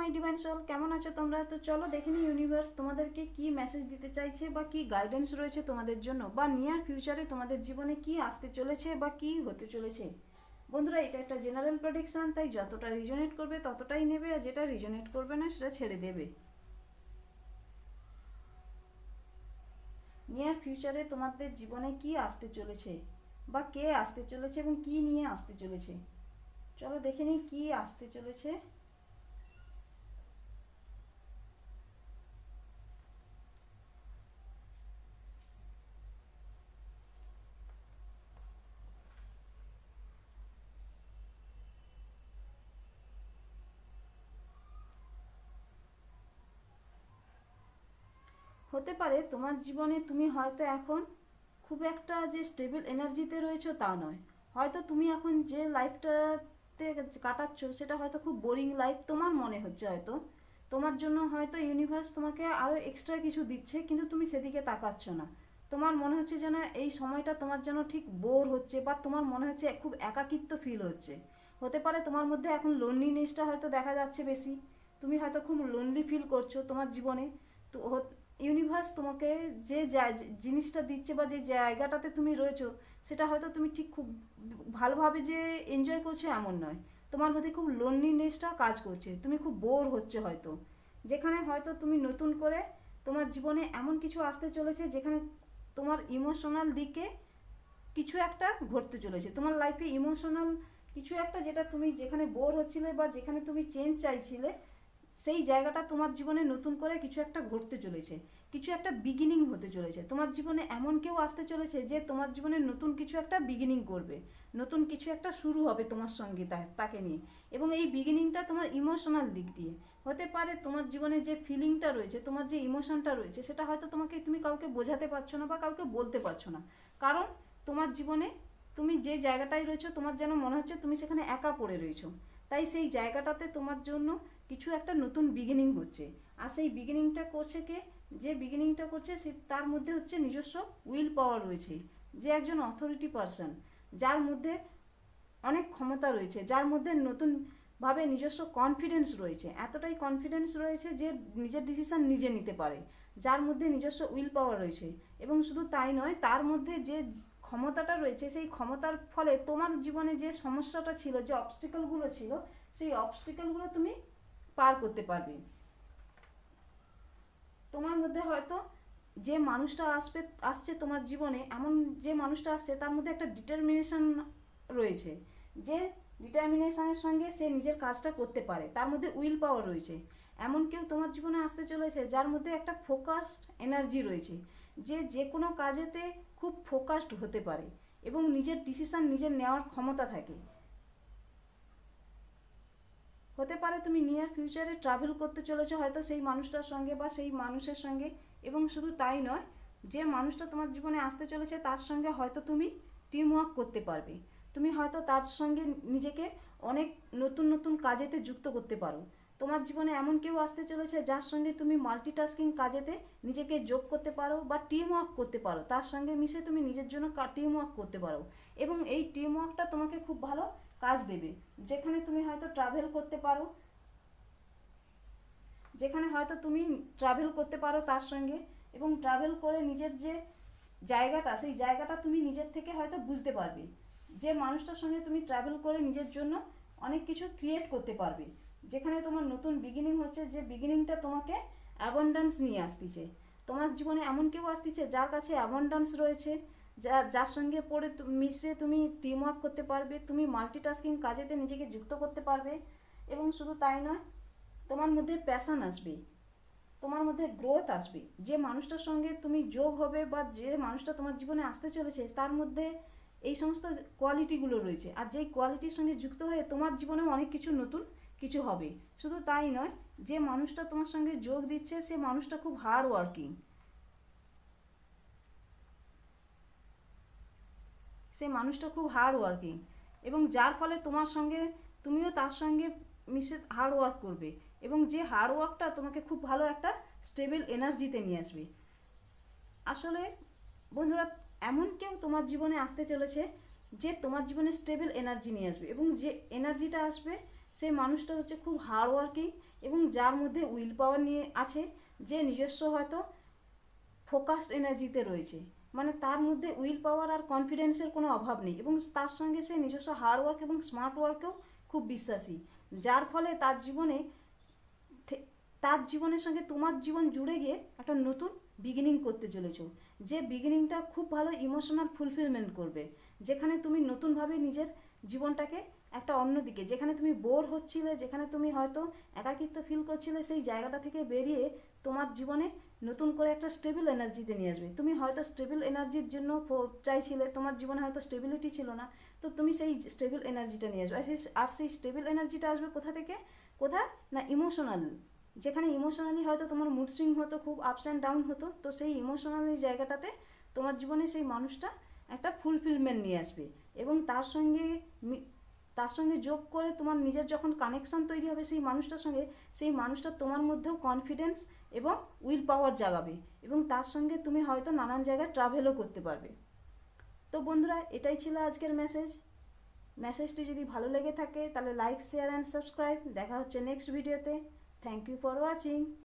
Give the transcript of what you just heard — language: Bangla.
মাই ডিভাইন সোল, কেমন আছো তোমরা? তো চলো দেখে নিই ইউনিভার্স তোমাদেরকে কি মেসেজ দিতে চাইছে বা কি গাইডেন্স রয়েছে তোমাদের জন্য, বা নিয়ার ফিউচারে তোমাদের জীবনে কি আসতে চলেছে বা কি হতে চলেছে। বন্ধুরা, এটা একটা জেনারেল প্রেডিকশন, তাই যতটা রিজনেট করবে ততটাই নেবে, আর যেটা রিজনেট করবে না সেটা ছেড়ে দেবে। নিয়ার ফিউচারে তোমাদের জীবনে কি আসতে চলেছে বা কে আসতে চলেছে এবং কি নিয়ে আসতে চলেছে, চলো দেখে নিই কি আসতে চলেছে। হতে পারে তোমার জীবনে তুমি হয়তো এখন খুব একটা যে স্টেবল এনার্জিতে রয়েছো তা নয়, হয়তো তুমি এখন যে লাইফটাতে কাটাচ্ছ সেটা হয়তো খুব বোরিং লাইফ তোমার মনে হচ্ছে, হয়তো তোমার জন্য হয়তো ইউনিভার্স তোমাকে আরও এক্সট্রা কিছু দিচ্ছে, কিন্তু তুমি সেদিকে তাকাচ্ছ না। তোমার মনে হচ্ছে যেন এই সময়টা তোমার যেন ঠিক বোর হচ্ছে, বা তোমার মনে হচ্ছে খুব একাকিত্ব ফিল হচ্ছে। হতে পারে তোমার মধ্যে এখন লোনলিনেসটা হয়তো দেখা যাচ্ছে বেশি, তুমি হয়তো খুব লোনলি ফিল করছো তোমার জীবনে। তো ইউনিভার্স তোমাকে যে জিনিসটা দিচ্ছে বা যে জায়গাটাতে তুমি রয়েছো সেটা হয়তো তুমি ঠিক খুব ভালোভাবে যে এনজয় করছো এমন নয়, তোমার মধ্যে খুব লোনলিনেসটা কাজ করছে, তুমি খুব বোর হচ্ছে হয়তো। যেখানে হয়তো তুমি নতুন করে তোমার জীবনে এমন কিছু আসতে চলেছে যেখানে তোমার ইমোশনাল দিকে কিছু একটা ঘটতে চলেছে, তোমার লাইফে ইমোশনাল কিছু একটা, যেটা তুমি যেখানে বোর হচ্ছিলে বা যেখানে তুমি চেঞ্জ চাইছিলে, সেই জায়গাটা তোমার জীবনে নতুন করে কিছু একটা ঘটতে চলেছে, কিছু একটা বিগিনিং হতে চলেছে। তোমার জীবনে এমন কেউ আসতে চলেছে যে তোমার জীবনে নতুন কিছু একটা বিগিনিং করবে, নতুন কিছু একটা শুরু হবে তোমার সঙ্গে তাকে নিয়ে। এবং এই বিগিনিংটা তোমার ইমোশনাল দিক দিয়ে হতে পারে। তোমার জীবনে যে ফিলিংটা রয়েছে, তোমার যে ইমোশনটা রয়েছে, সেটা হয়তো তুমি কাউকে বোঝাতে পারছো না বা কাউকে বলতে পারছো না, কারণ তোমার জীবনে তুমি যে জায়গাটায় রয়েছো তোমার যেন মনে হচ্ছে তুমি সেখানে একা পড়ে রয়েছো। তাই সেই জায়গাটাতে তোমার জন্য কিছু একটা নতুন বিগিনিং হচ্ছে। আর সেই বিগিনিংটা করছে কে? যে বিগিনিংটা করছে সে তার মধ্যে হচ্ছে নিজস্ব উইল পাওয়ার রয়েছে, যে একজন অথরিটি পারসন, যার মধ্যে অনেক ক্ষমতা রয়েছে, যার মধ্যে নতুনভাবে নিজস্ব কনফিডেন্স রয়েছে, এতটাই কনফিডেন্স রয়েছে যে নিজের ডিসিশন নিজে নিতে পারে, যার মধ্যে নিজস্ব উইল পাওয়ার রয়েছে। এবং শুধু তাই নয়, তার মধ্যে যে ক্ষমতাটা রয়েছে, সেই ক্ষমতার ফলে তোমার জীবনে যে সমস্যাটা ছিল, যে অবস্টিকেলগুলো ছিল, সেই অবস্টিকেলগুলো তুমি পার করতে পারবে। তোমার মধ্যে হয়তো যে মানুষটা আসছে তোমার জীবনে, এমন যে মানুষটা আসছে তার মধ্যে একটা ডিটারমিনেশন রয়েছে, যে ডিটারমিনেশনের সঙ্গে সে নিজের কাজটা করতে পারে, তার মধ্যে উইল পাওয়ার রয়েছে। এমন কেউ তোমার জীবনে আসতে চলেছে যার মধ্যে একটা ফোকাসড এনার্জি রয়েছে, যে যে কোনো কাজেতে খুব ফোকাসড হতে পারে এবং নিজের ডিসিশন নিজের নেওয়ার ক্ষমতা থাকে। হতে পারে তুমি নিয়ার ফিউচারে ট্রাভেল করতে চলেছো হয়তো সেই মানুষটার সঙ্গে বা সেই মানুষের সঙ্গে। এবং শুধু তাই নয়, যে মানুষটা তোমার জীবনে আসতে চলেছে তার সঙ্গে হয়তো তুমি টিম ওয়ার্ক করতে পারবে, তুমি হয়তো তার সঙ্গে নিজেকে অনেক নতুন নতুন কাজেতে যুক্ত করতে পারো। তোমার জীবনে এমন কেউ আসতে চলেছে যার সঙ্গে তুমি মাল্টিটাস্কিং কাজেতে নিজেকে যোগ করতে পারো বা টিম ওয়ার্ক করতে পারো, তার সঙ্গে মিশে তুমি নিজের জন্য টিম ওয়ার্ক করতে পারো। এবং এই টিম ওয়ার্কটা তোমাকে খুব ভালো কাজ দেবে, যেখানে তুমি হয়তো ট্রাভেল করতে পারো, যেখানে হয়তো তুমি ট্রাভেল করতে পারো তার সঙ্গে। এবং ট্রাভেল করে নিজের যে জায়গাটা, সেই জায়গাটা তুমি নিজের থেকে হয়তো বুঝতে পারবে, যে মানুষটার সঙ্গে তুমি ট্রাভেল করে নিজের জন্য অনেক কিছু ক্রিয়েট করতে পারবে, যেখানে তোমার নতুন বিগিনিং হচ্ছে, যে বিগিনিংটা তোমাকে অ্যাবান্ডেন্স নিয়ে আসতেছে। তোমার জীবনে এমন কেউ আসতেছে যার কাছে অ্যাবান্ডেন্স রয়েছে, যার সঙ্গে পড়ে মিশে তুমি টিম ওয়ার্ক করতে পারবে, তুমি মাল্টিটাস্কিং কাজেতে নিজেকে যুক্ত করতে পারবে। এবং শুধু তাই নয়, তোমার মধ্যে প্যাশন আসবে, তোমার মধ্যে গ্রোথ আসবে। যে মানুষটার সঙ্গে তুমি যোগ হবে বা যে মানুষটা তোমার জীবনে আসতে চলেছে তার মধ্যে এই সমস্ত কোয়ালিটিগুলো রয়েছে, আর যেই কোয়ালিটির সঙ্গে যুক্ত হয়ে তোমার জীবনেও অনেক কিছু নতুন কিছু হবে। শুধু তাই নয়, যে মানুষটা তোমার সঙ্গে যোগ দিচ্ছে সে মানুষটা খুব হার্ড ওয়ার্কিং, সে মানুষটা খুব হার্ড ওয়ার্কিং, এবং যার ফলে তোমার সঙ্গে তুমিও তার সঙ্গে মিশে হার্ড ওয়ার্ক করবে, এবং যে হার্ড ওয়ার্কটা তোমাকে খুব ভালো একটা স্টেবল এনার্জিতে নিয়ে আসবে। আসলে বন্ধুরা, এমন কেউ তোমার জীবনে আসতে চলেছে যে তোমার জীবনে স্টেবল এনার্জি নিয়ে আসবে, এবং যে এনার্জিটা আসবে সেই মানুষটা হচ্ছে খুব হার্ড ওয়ার্কিং এবং যার মধ্যে উইল পাওয়ার নিয়ে আছে, যে নিজস্ব হয়তো ফোকাসড এনার্জিতে রয়েছে, মানে তার মধ্যে উইল পাওয়ার আর কনফিডেন্সের কোনো অভাব নেই, এবং তার সঙ্গে সে নিজস্ব হার্ড ওয়ার্ক এবং স্মার্ট ওয়ার্কেও খুব বিশ্বাসী, যার ফলে তার জীবনের সঙ্গে তোমার জীবন জুড়ে গিয়ে একটা নতুন বিগিনিং করতে চলেছো, যে বিগিনিংটা খুব ভালো ইমোশনাল ফুলফিলমেন্ট করবে, যেখানে তুমি নতুনভাবে নিজের জীবনটাকে একটা অন্যদিকে, যেখানে তুমি বোর হচ্ছিলে, যেখানে তুমি হয়তো একাকিত্ব ফিল করছিলে, সেই জায়গাটা থেকে বেরিয়ে তোমার জীবনে নতুন করে একটা স্টেবল এনার্জিতে নিয়ে আসবে। তুমি হয়তো স্টেবল এনার্জির জন্য চাইছিলে, তোমার জীবনে হয়তো স্টেবিলিটি ছিল না, তো তুমি সেই স্টেবল এনার্জিটা নিয়ে আসবে। আর সেই স্টেবল এনার্জিটা আসবে কোথা থেকে? কোথায় না, ইমোশনাল, যেখানে ইমোশনালি হয়তো তোমার মুড সুইং হতো, খুব আপস অ্যান্ড ডাউন হতো, তো সেই ইমোশনালি জায়গাটাতে তোমার জীবনে সেই মানুষটা একটা ফুলফিলমেন্ট নিয়ে আসবে, এবং তার সঙ্গে যোগ করে তোমার নিজের যখন কানেকশান তৈরি হবে সেই মানুষটার সঙ্গে, সেই মানুষটা তোমার মধ্যেও কনফিডেন্স এবং উইল পাওয়ার জাগাবে, এবং তার সঙ্গে তুমি হয়তো নানান জায়গায় ট্রাভেলও করতে পারবে। তো বন্ধুরা, এটাই ছিল আজকের মেসেজটি যদি ভালো লেগে থাকে তাহলে লাইক, শেয়ার অ্যান্ড সাবস্ক্রাইব। দেখা হচ্ছে নেক্সট ভিডিওতে। Thank you for watching.